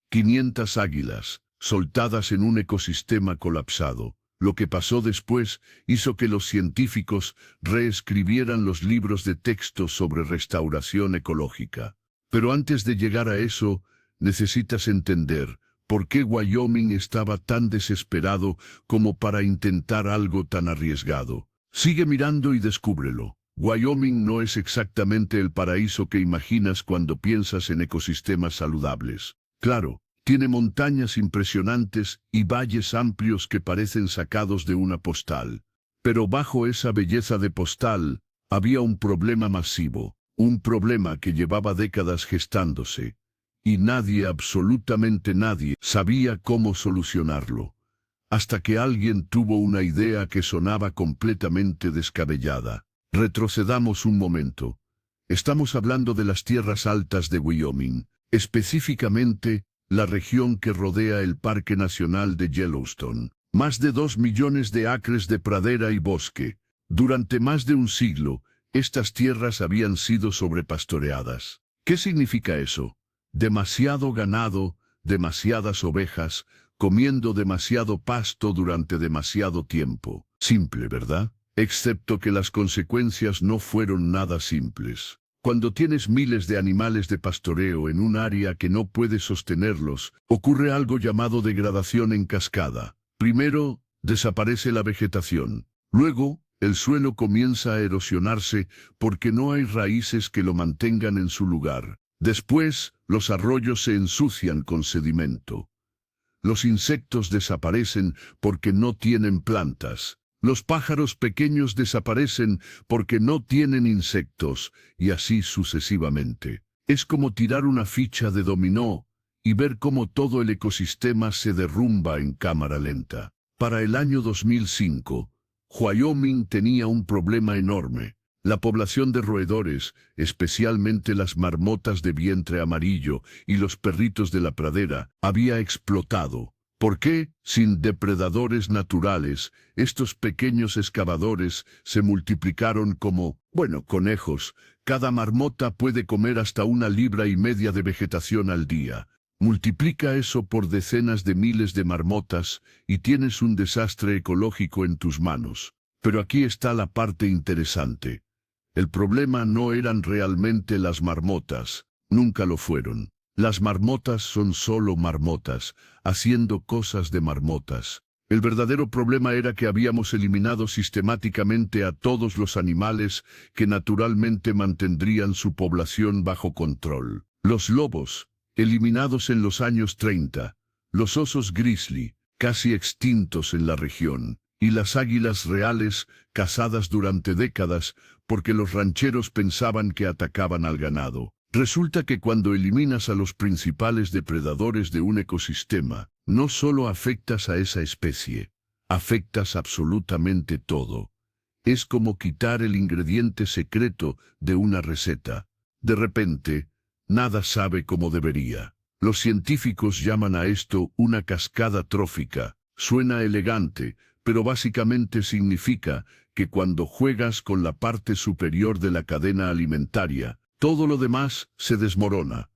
500 águilas, soltadas en un ecosistema colapsado. Lo que pasó después hizo que los científicos reescribieran los libros de texto sobre restauración ecológica. Pero antes de llegar a eso, necesitas entender por qué Wyoming estaba tan desesperado como para intentar algo tan arriesgado. Sigue mirando y descúbrelo. Wyoming no es exactamente el paraíso que imaginas cuando piensas en ecosistemas saludables. Claro, tiene montañas impresionantes y valles amplios que parecen sacados de una postal. Pero bajo esa belleza de postal, había un problema masivo, un problema que llevaba décadas gestándose. Y nadie, absolutamente nadie, sabía cómo solucionarlo. Hasta que alguien tuvo una idea que sonaba completamente descabellada. Retrocedamos un momento. Estamos hablando de las tierras altas de Wyoming, específicamente la región que rodea el Parque Nacional de Yellowstone. Más de 2 millones de acres de pradera y bosque. Durante más de un siglo, estas tierras habían sido sobrepastoreadas. ¿Qué significa eso? Demasiado ganado, demasiadas ovejas, comiendo demasiado pasto durante demasiado tiempo. Simple, ¿verdad? Excepto que las consecuencias no fueron nada simples. Cuando tienes miles de animales de pastoreo en un área que no puede sostenerlos, ocurre algo llamado degradación en cascada. Primero, desaparece la vegetación. Luego, el suelo comienza a erosionarse porque no hay raíces que lo mantengan en su lugar. Después, los arroyos se ensucian con sedimento. Los insectos desaparecen porque no tienen plantas. Los pájaros pequeños desaparecen porque no tienen insectos, y así sucesivamente. Es como tirar una ficha de dominó y ver cómo todo el ecosistema se derrumba en cámara lenta. Para el año 2005, Wyoming tenía un problema enorme. La población de roedores, especialmente las marmotas de vientre amarillo y los perritos de la pradera, había explotado. ¿Por qué? Sin depredadores naturales, estos pequeños excavadores se multiplicaron como, conejos. Cada marmota puede comer hasta 1,5 libras de vegetación al día. Multiplica eso por decenas de miles de marmotas y tienes un desastre ecológico en tus manos. Pero aquí está la parte interesante. El problema no eran realmente las marmotas, nunca lo fueron. Las marmotas son solo marmotas, haciendo cosas de marmotas. El verdadero problema era que habíamos eliminado sistemáticamente a todos los animales que naturalmente mantendrían su población bajo control. Los lobos, eliminados en los años 30, los osos grizzly, casi extintos en la región, y las águilas reales, cazadas durante décadas porque los rancheros pensaban que atacaban al ganado. Resulta que cuando eliminas a los principales depredadores de un ecosistema, no solo afectas a esa especie, afectas absolutamente todo. Es como quitar el ingrediente secreto de una receta. De repente, nada sabe como debería. Los científicos llaman a esto una cascada trófica. Suena elegante, pero básicamente significa que cuando juegas con la parte superior de la cadena alimentaria, todo lo demás se desmorona.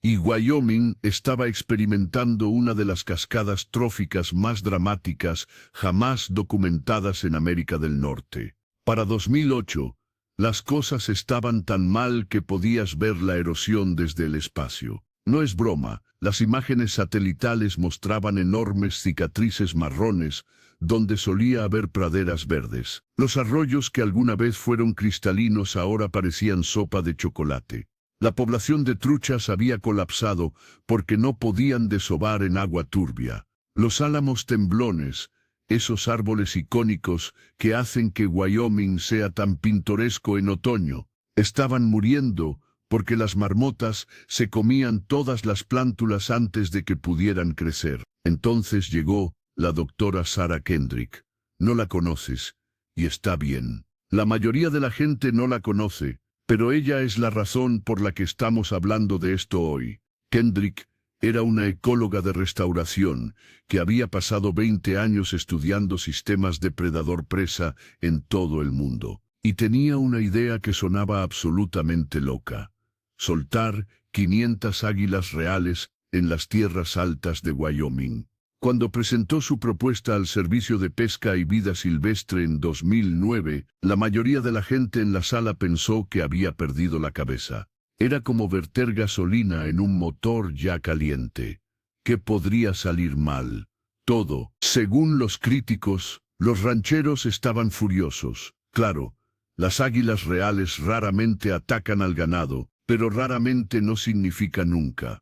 Y Wyoming estaba experimentando una de las cascadas tróficas más dramáticas jamás documentadas en América del Norte. Para 2008, las cosas estaban tan mal que podías ver la erosión desde el espacio. No es broma, las imágenes satelitales mostraban enormes cicatrices marrones donde solía haber praderas verdes. Los arroyos que alguna vez fueron cristalinos ahora parecían sopa de chocolate. La población de truchas había colapsado porque no podían desovar en agua turbia. Los álamos temblones, esos árboles icónicos que hacen que Wyoming sea tan pintoresco en otoño, estaban muriendo porque las marmotas se comían todas las plántulas antes de que pudieran crecer. Entonces llegó la doctora Sarah Kendrick. No la conoces, y está bien. La mayoría de la gente no la conoce, pero ella es la razón por la que estamos hablando de esto hoy. Kendrick era una ecóloga de restauración que había pasado 20 años estudiando sistemas depredador-presa en todo el mundo, y tenía una idea que sonaba absolutamente loca: soltar 500 águilas reales en las tierras altas de Wyoming. Cuando presentó su propuesta al Servicio de Pesca y Vida Silvestre en 2009, la mayoría de la gente en la sala pensó que había perdido la cabeza. Era como verter gasolina en un motor ya caliente. ¿Qué podría salir mal? Todo. Según los críticos, los rancheros estaban furiosos. Claro, las águilas reales raramente atacan al ganado, pero raramente no significa nunca.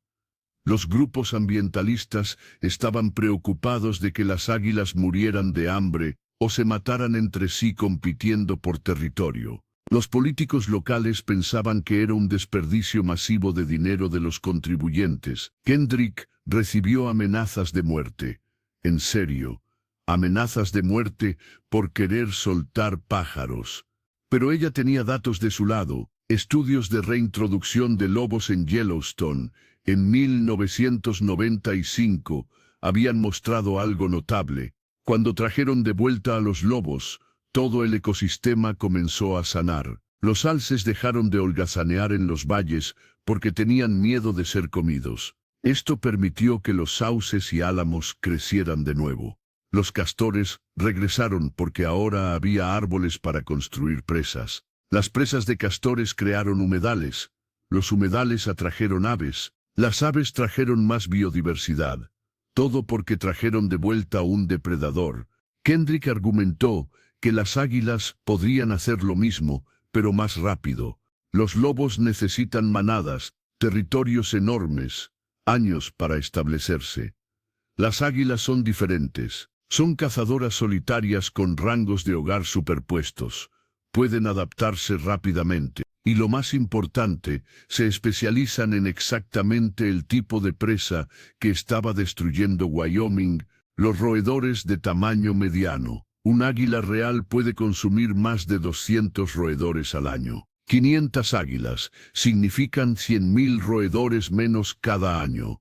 Los grupos ambientalistas estaban preocupados de que las águilas murieran de hambre o se mataran entre sí compitiendo por territorio. Los políticos locales pensaban que era un desperdicio masivo de dinero de los contribuyentes. Kendrick recibió amenazas de muerte. En serio, amenazas de muerte por querer soltar pájaros. Pero ella tenía datos de su lado, estudios de reintroducción de lobos en Yellowstone. En 1995 habían mostrado algo notable. Cuando trajeron de vuelta a los lobos, todo el ecosistema comenzó a sanar. Los alces dejaron de holgazanear en los valles porque tenían miedo de ser comidos. Esto permitió que los sauces y álamos crecieran de nuevo. Los castores regresaron porque ahora había árboles para construir presas. Las presas de castores crearon humedales. Los humedales atrajeron aves. Las aves trajeron más biodiversidad. Todo porque trajeron de vuelta un depredador. Kendrick argumentó que las águilas podrían hacer lo mismo, pero más rápido. Los lobos necesitan manadas, territorios enormes, años para establecerse. Las águilas son diferentes. Son cazadoras solitarias con rangos de hogar superpuestos. Pueden adaptarse rápidamente. Y lo más importante, se especializan en exactamente el tipo de presa que estaba destruyendo Wyoming, los roedores de tamaño mediano. Un águila real puede consumir más de 200 roedores al año. 500 águilas significan 100.000 roedores menos cada año.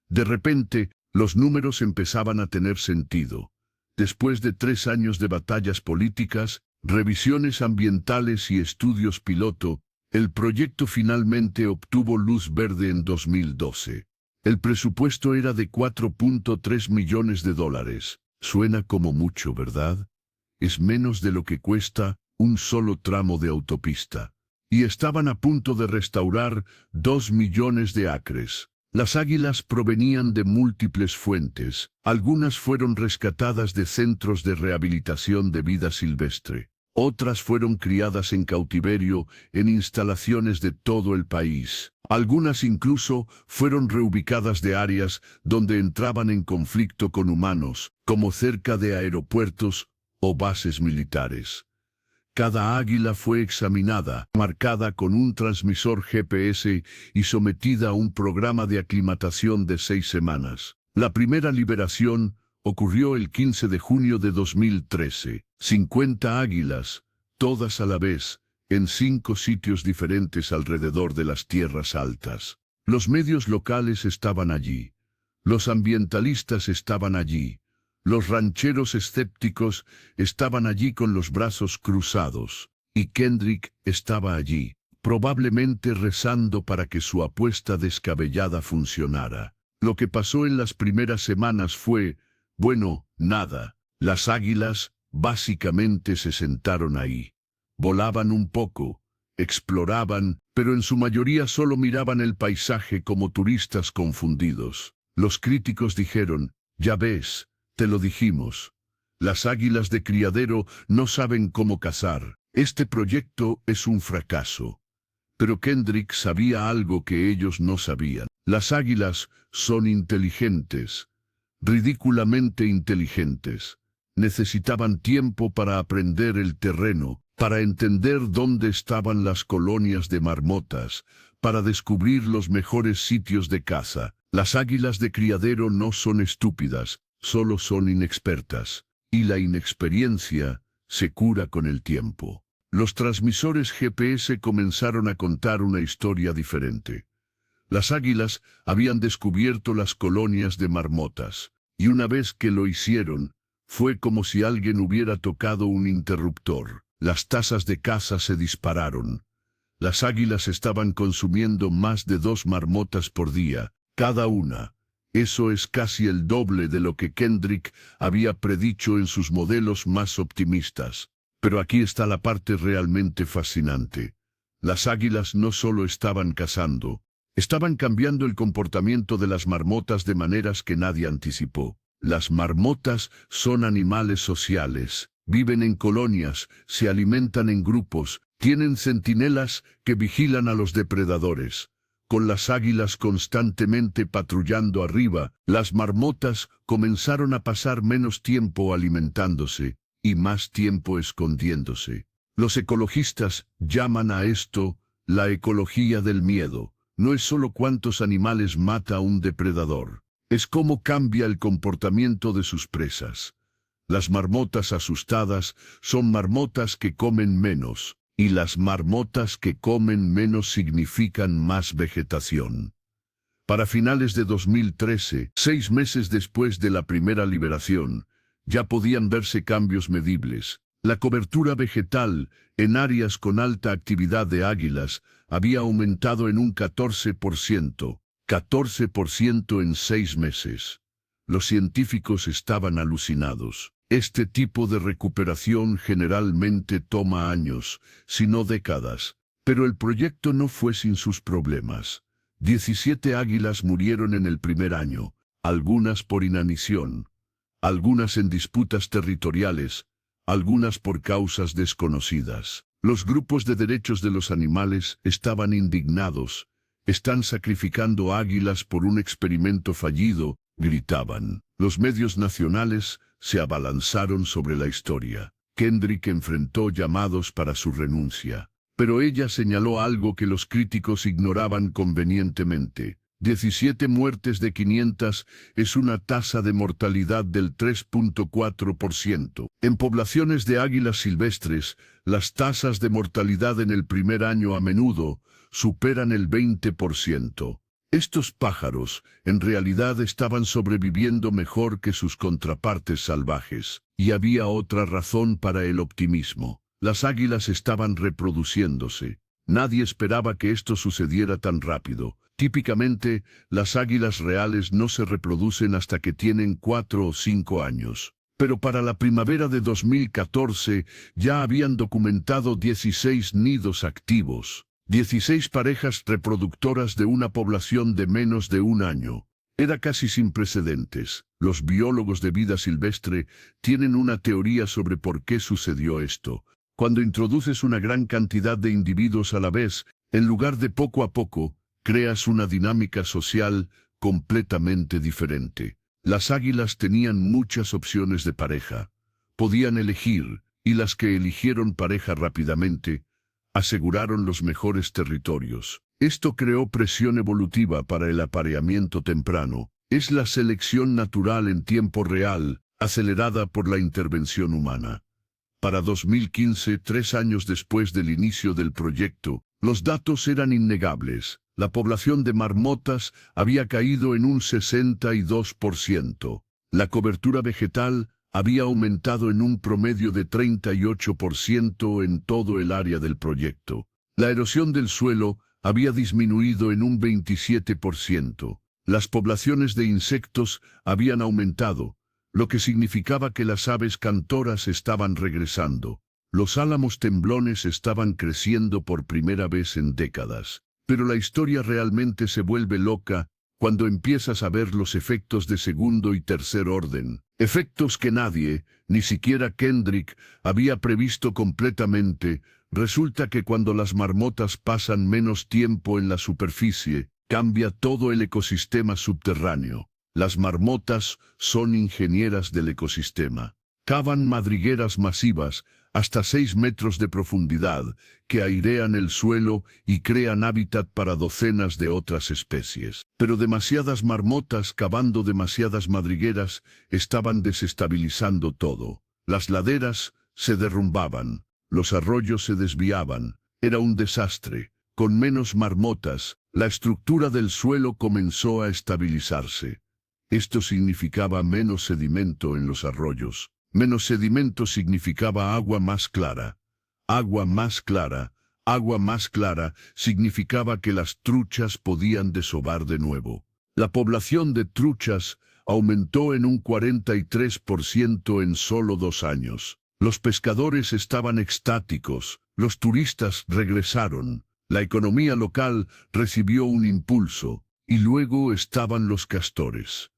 De repente, los números empezaban a tener sentido. Después de 3 años de batallas políticas, revisiones ambientales y estudios piloto, el proyecto finalmente obtuvo luz verde en 2012. El presupuesto era de $4.3 millones. Suena como mucho, ¿verdad? Es menos de lo que cuesta un solo tramo de autopista. Y estaban a punto de restaurar 2 millones de acres. Las águilas provenían de múltiples fuentes. Algunas fueron rescatadas de centros de rehabilitación de vida silvestre. Otras fueron criadas en cautiverio en instalaciones de todo el país. Algunas incluso fueron reubicadas de áreas donde entraban en conflicto con humanos, como cerca de aeropuertos o bases militares. Cada águila fue examinada, marcada con un transmisor GPS y sometida a un programa de aclimatación de 6 semanas. La primera liberación ocurrió el 15 de junio de 2013. 50 águilas, todas a la vez, en 5 sitios diferentes alrededor de las tierras altas. Los medios locales estaban allí. Los ambientalistas estaban allí. Los rancheros escépticos estaban allí con los brazos cruzados. Y Kendrick estaba allí, probablemente rezando para que su apuesta descabellada funcionara. Lo que pasó en las primeras semanas fue, bueno, nada. Las águilas básicamente se sentaron ahí. Volaban un poco, exploraban, pero en su mayoría solo miraban el paisaje como turistas confundidos. Los críticos dijeron, ya ves, te lo dijimos. Las águilas de criadero no saben cómo cazar. Este proyecto es un fracaso. Pero Kendrick sabía algo que ellos no sabían. Las águilas son inteligentes, ridículamente inteligentes. Necesitaban tiempo para aprender el terreno, para entender dónde estaban las colonias de marmotas, para descubrir los mejores sitios de caza. Las águilas de criadero no son estúpidas, solo son inexpertas. Y la inexperiencia se cura con el tiempo. Los transmisores GPS comenzaron a contar una historia diferente. Las águilas habían descubierto las colonias de marmotas, y una vez que lo hicieron, fue como si alguien hubiera tocado un interruptor. Las tasas de caza se dispararon. Las águilas estaban consumiendo más de 2 marmotas por día, cada una. Eso es casi el doble de lo que Kendrick había predicho en sus modelos más optimistas. Pero aquí está la parte realmente fascinante. Las águilas no solo estaban cazando, estaban cambiando el comportamiento de las marmotas de maneras que nadie anticipó. Las marmotas son animales sociales, viven en colonias, se alimentan en grupos, tienen centinelas que vigilan a los depredadores. Con las águilas constantemente patrullando arriba, las marmotas comenzaron a pasar menos tiempo alimentándose y más tiempo escondiéndose. Los ecologistas llaman a esto la ecología del miedo. No es solo cuántos animales mata un depredador, es cómo cambia el comportamiento de sus presas. Las marmotas asustadas son marmotas que comen menos, y las marmotas que comen menos significan más vegetación. Para finales de 2013, 6 meses después de la primera liberación, ya podían verse cambios medibles. La cobertura vegetal en áreas con alta actividad de águilas había aumentado en un 14%, 14% en 6 meses. Los científicos estaban alucinados. Este tipo de recuperación generalmente toma años, si no décadas, pero el proyecto no fue sin sus problemas. 17 águilas murieron en el primer año, algunas por inanición, algunas en disputas territoriales, algunas por causas desconocidas. Los grupos de derechos de los animales estaban indignados. Están sacrificando águilas por un experimento fallido, gritaban. Los medios nacionales se abalanzaron sobre la historia. Kendrick enfrentó llamados para su renuncia. Pero ella señaló algo que los críticos ignoraban convenientemente. 17 muertes de 500 es una tasa de mortalidad del 3.4%. En poblaciones de águilas silvestres, las tasas de mortalidad en el primer año a menudo superan el 20%. Estos pájaros, en realidad, estaban sobreviviendo mejor que sus contrapartes salvajes. Y había otra razón para el optimismo. Las águilas estaban reproduciéndose. Nadie esperaba que esto sucediera tan rápido. Típicamente, las águilas reales no se reproducen hasta que tienen 4 o 5 años. Pero para la primavera de 2014 ya habían documentado 16 nidos activos, 16 parejas reproductoras de una población de menos de un año. Era casi sin precedentes. Los biólogos de vida silvestre tienen una teoría sobre por qué sucedió esto. Cuando introduces una gran cantidad de individuos a la vez, en lugar de poco a poco, creas una dinámica social completamente diferente. Las águilas tenían muchas opciones de pareja. Podían elegir, y las que eligieron pareja rápidamente, aseguraron los mejores territorios. Esto creó presión evolutiva para el apareamiento temprano. Es la selección natural en tiempo real, acelerada por la intervención humana. Para 2015, 3 años después del inicio del proyecto, los datos eran innegables. La población de marmotas había caído en un 62%. La cobertura vegetal había aumentado en un promedio de 38% en todo el área del proyecto. La erosión del suelo había disminuido en un 27%. Las poblaciones de insectos habían aumentado, lo que significaba que las aves cantoras estaban regresando. Los álamos temblones estaban creciendo por primera vez en décadas. Pero la historia realmente se vuelve loca cuando empiezas a ver los efectos de segundo y tercer orden. Efectos que nadie, ni siquiera Kendrick, había previsto completamente. Resulta que cuando las marmotas pasan menos tiempo en la superficie, cambia todo el ecosistema subterráneo. Las marmotas son ingenieras del ecosistema. Cavan madrigueras masivas, hasta 6 metros de profundidad, que airean el suelo y crean hábitat para docenas de otras especies. Pero demasiadas marmotas cavando demasiadas madrigueras estaban desestabilizando todo. Las laderas se derrumbaban, los arroyos se desviaban. Era un desastre. Con menos marmotas, la estructura del suelo comenzó a estabilizarse. Esto significaba menos sedimento en los arroyos. Menos sedimento significaba agua más clara. Agua más clara, agua más clara significaba que las truchas podían desovar de nuevo. La población de truchas aumentó en un 43% en solo 2 años. Los pescadores estaban extáticos, los turistas regresaron, la economía local recibió un impulso, y luego estaban los castores.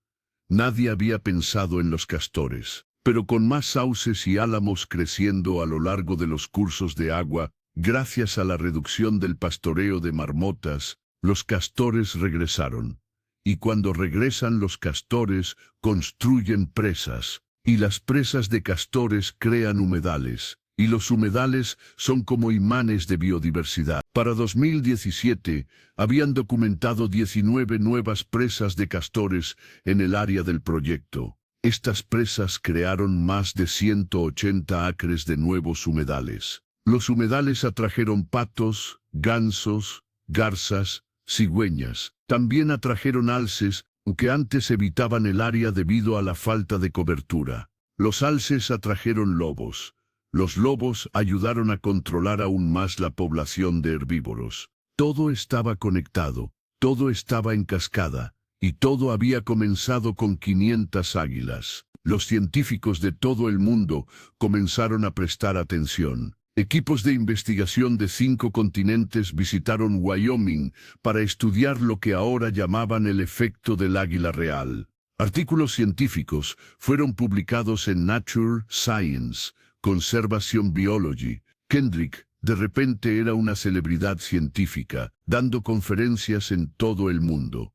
Nadie había pensado en los castores, pero con más sauces y álamos creciendo a lo largo de los cursos de agua, gracias a la reducción del pastoreo de marmotas, los castores regresaron. Y cuando regresan los castores, construyen presas, y las presas de castores crean humedales, y los humedales son como imanes de biodiversidad. Para 2017, habían documentado 19 nuevas presas de castores en el área del proyecto. Estas presas crearon más de 180 acres de nuevos humedales. Los humedales atrajeron patos, gansos, garzas, cigüeñas. También atrajeron alces, que antes evitaban el área debido a la falta de cobertura. Los alces atrajeron lobos. Los lobos ayudaron a controlar aún más la población de herbívoros. Todo estaba conectado, todo estaba en cascada, y todo había comenzado con 500 águilas. Los científicos de todo el mundo comenzaron a prestar atención. Equipos de investigación de 5 continentes visitaron Wyoming para estudiar lo que ahora llamaban el efecto del águila real. Artículos científicos fueron publicados en Nature, Science, Conservation Biology. Kendrick, de repente, era una celebridad científica, dando conferencias en todo el mundo.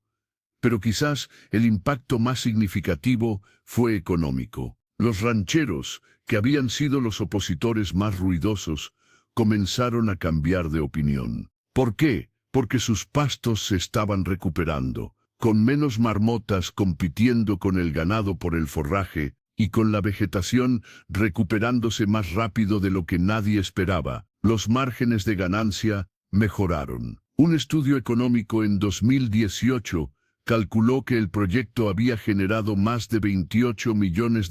Pero quizás el impacto más significativo fue económico. Los rancheros, que habían sido los opositores más ruidosos, comenzaron a cambiar de opinión. ¿Por qué? Porque sus pastos se estaban recuperando, con menos marmotas compitiendo con el ganado por el forraje, y con la vegetación recuperándose más rápido de lo que nadie esperaba. Los márgenes de ganancia mejoraron. Un estudio económico en 2018 calculó que el proyecto había generado más de $28 millones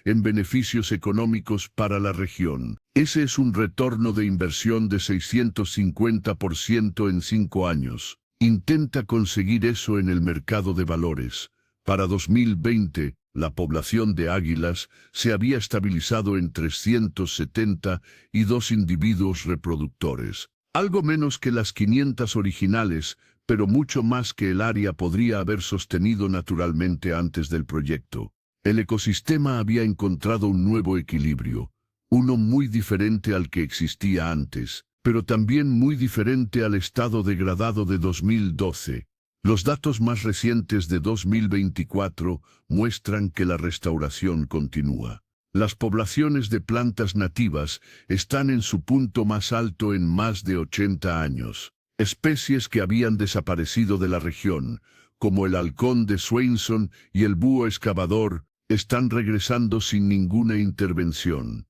en beneficios económicos para la región. Ese es un retorno de inversión de 650% en 5 años. Intenta conseguir eso en el mercado de valores. Para 2020, la población de águilas se había estabilizado en 372 individuos reproductores. Algo menos que las 500 originales, pero mucho más que el área podría haber sostenido naturalmente antes del proyecto. El ecosistema había encontrado un nuevo equilibrio, uno muy diferente al que existía antes, pero también muy diferente al estado degradado de 2012. Los datos más recientes de 2024 muestran que la restauración continúa. Las poblaciones de plantas nativas están en su punto más alto en más de 80 años. Especies que habían desaparecido de la región, como el halcón de Swainson y el búho excavador, están regresando sin ninguna intervención.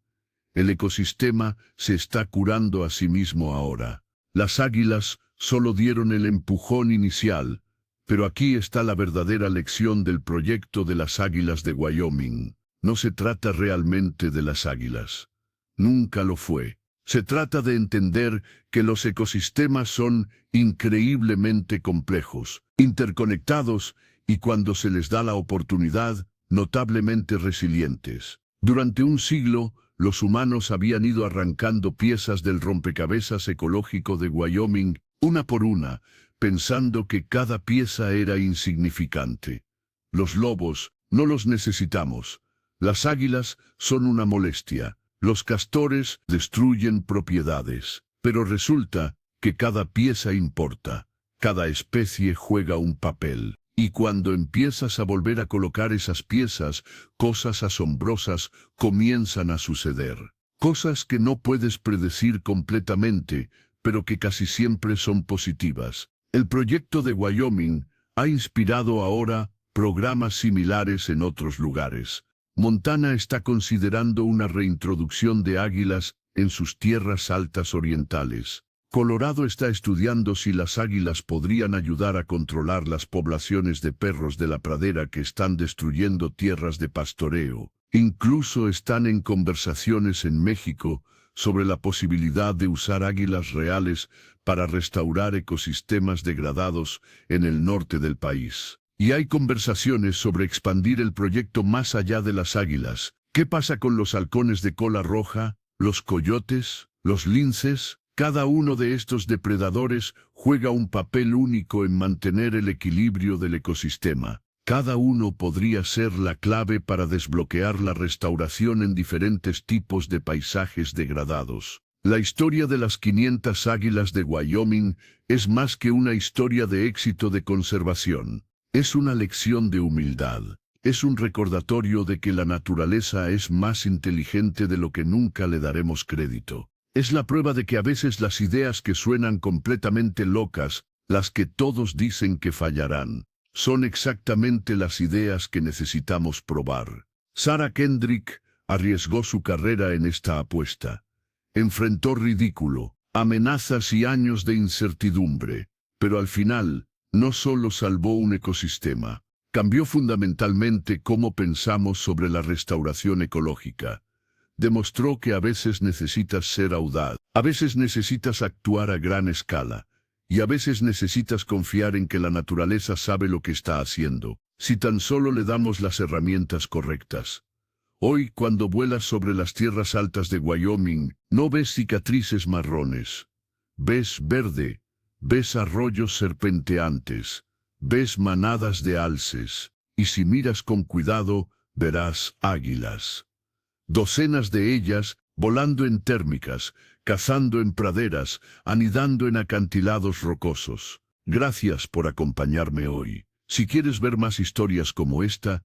El ecosistema se está curando a sí mismo ahora. Las águilas solo dieron el empujón inicial, pero aquí está la verdadera lección del proyecto de las águilas de Wyoming. No se trata realmente de las águilas. Nunca lo fue. Se trata de entender que los ecosistemas son increíblemente complejos, interconectados y, cuando se les da la oportunidad, notablemente resilientes. Durante un siglo, los humanos habían ido arrancando piezas del rompecabezas ecológico de Wyoming, una por una, pensando que cada pieza era insignificante. Los lobos no los necesitamos. Las águilas son una molestia. Los castores destruyen propiedades. Pero resulta que cada pieza importa. Cada especie juega un papel. Y cuando empiezas a volver a colocar esas piezas, cosas asombrosas comienzan a suceder. Cosas que no puedes predecir completamente, pero que casi siempre son positivas. El proyecto de Wyoming ha inspirado ahora programas similares en otros lugares. Montana está considerando una reintroducción de águilas en sus tierras altas orientales. Colorado está estudiando si las águilas podrían ayudar a controlar las poblaciones de perros de la pradera que están destruyendo tierras de pastoreo. Incluso están en conversaciones en México sobre la posibilidad de usar águilas reales para restaurar ecosistemas degradados en el norte del país. Y hay conversaciones sobre expandir el proyecto más allá de las águilas. ¿Qué pasa con los halcones de cola roja, los coyotes, los linces? Cada uno de estos depredadores juega un papel único en mantener el equilibrio del ecosistema. Cada uno podría ser la clave para desbloquear la restauración en diferentes tipos de paisajes degradados. La historia de las 500 águilas de Wyoming es más que una historia de éxito de conservación. Es una lección de humildad. Es un recordatorio de que la naturaleza es más inteligente de lo que nunca le daremos crédito. Es la prueba de que a veces las ideas que suenan completamente locas, las que todos dicen que fallarán, son exactamente las ideas que necesitamos probar. Sarah Kendrick arriesgó su carrera en esta apuesta. Enfrentó ridículo, amenazas y años de incertidumbre, pero al final, no solo salvó un ecosistema, cambió fundamentalmente cómo pensamos sobre la restauración ecológica. Demostró que a veces necesitas ser audaz, a veces necesitas actuar a gran escala, y a veces necesitas confiar en que la naturaleza sabe lo que está haciendo, si tan solo le damos las herramientas correctas. Hoy, cuando vuelas sobre las tierras altas de Wyoming, no ves cicatrices marrones. Ves verde, ves arroyos serpenteantes, ves manadas de alces, y si miras con cuidado, verás águilas. Docenas de ellas, volando en térmicas, cazando en praderas, anidando en acantilados rocosos. Gracias por acompañarme hoy. Si quieres ver más historias como esta,